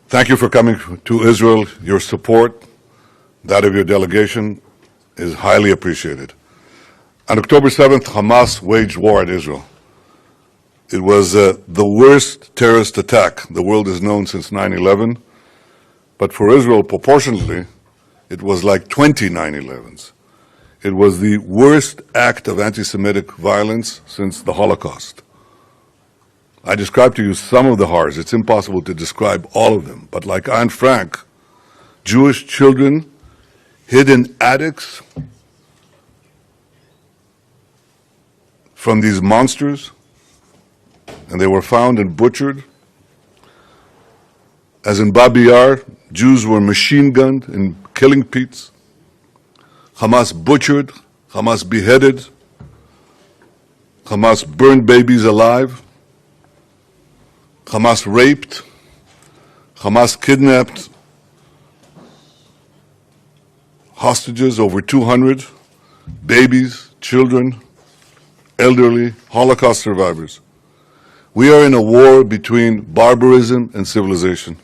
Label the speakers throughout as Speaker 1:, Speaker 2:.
Speaker 1: Thank you for coming to Israel. Your support, that of your delegation, is highly appreciated. On October 7th, Hamas waged war at Israel. It was the worst terrorist attack the world has known since 9/11, but for Israel, proportionately, it was like 20 9/11s. It was the worst act of anti-Semitic violence since the Holocaust. I described to you some of the horrors. It's impossible to describe all of them. But like Anne Frank, Jewish children hid in attics from these monsters, and they were found and butchered. As in Babi Yar, Jews were machine-gunned in killing pits. Hamas butchered, Hamas beheaded, Hamas burned babies alive. Hamas raped, Hamas kidnapped hostages, over 200, babies, children, elderly, Holocaust survivors. We are in a war between barbarism and civilization.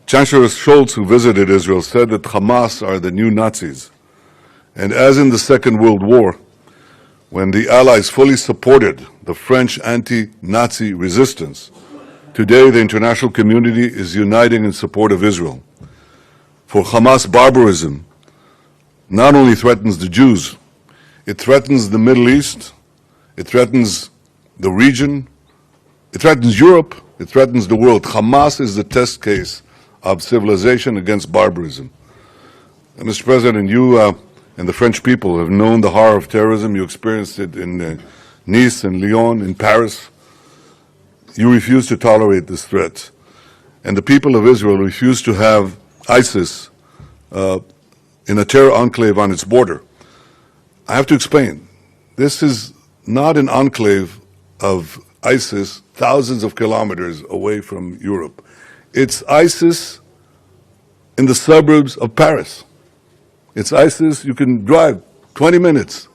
Speaker 1: Chancellor Scholz, who visited Israel, said that Hamas are the new Nazis. And as in the Second World War, when the Allies fully supported the French anti-Nazi resistance, today the international community is uniting in support of Israel. For Hamas, barbarism not only threatens the Jews, it threatens the Middle East, it threatens the region, it threatens Europe, it threatens the world. Hamas is the test case of civilization against barbarism. And Mr. President, you and the French people have known the horror of terrorism. You experienced it in Nice and Lyon, in Paris. You refuse to tolerate this threat. And the people of Israel refuse to have ISIS in a terror enclave on its border. I have to explain. This is not an enclave of ISIS thousands of kilometers away from Europe. It's ISIS in the suburbs of Paris. It's ISIS, you can drive 20 minutes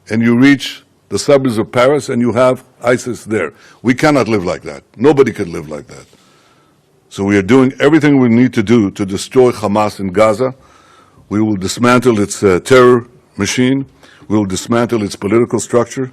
Speaker 1: and you reach the suburbs of Paris and you have ISIS there. We cannot live like that. Nobody can live like that. So we are doing everything we need to do to destroy Hamas in Gaza. We will dismantle its terror machine. We will dismantle its political structure.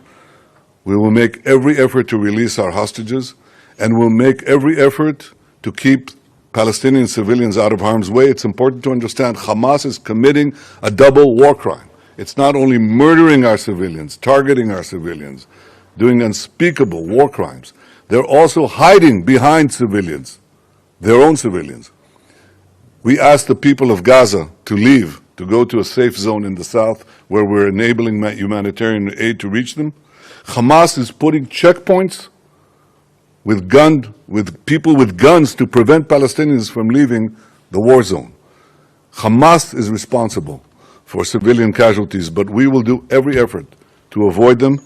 Speaker 1: We will make every effort to release our hostages, and we'll make every effort to keep Palestinian civilians out of harm's way. It's important to understand Hamas is committing a double war crime. It's not only murdering our civilians, targeting our civilians, doing unspeakable war crimes. They're also hiding behind civilians, their own civilians. We asked the people of Gaza to leave, to go to a safe zone in the south where we're enabling humanitarian aid to reach them. Hamas is putting checkpoints with people with guns to prevent Palestinians from leaving the war zone. Hamas is responsible for civilian casualties, but we will do every effort to avoid them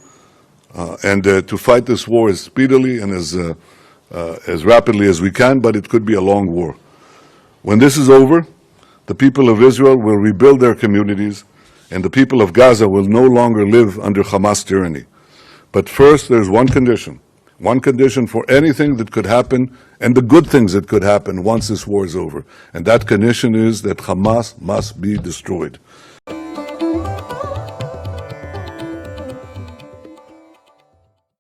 Speaker 1: and to fight this war as speedily and as rapidly as we can, but it could be a long war. When this is over, the people of Israel will rebuild their communities, and the people of Gaza will no longer live under Hamas tyranny. But first, there's one condition for anything that could happen and the good things that could happen once this war is over. And that condition is that Hamas must be destroyed.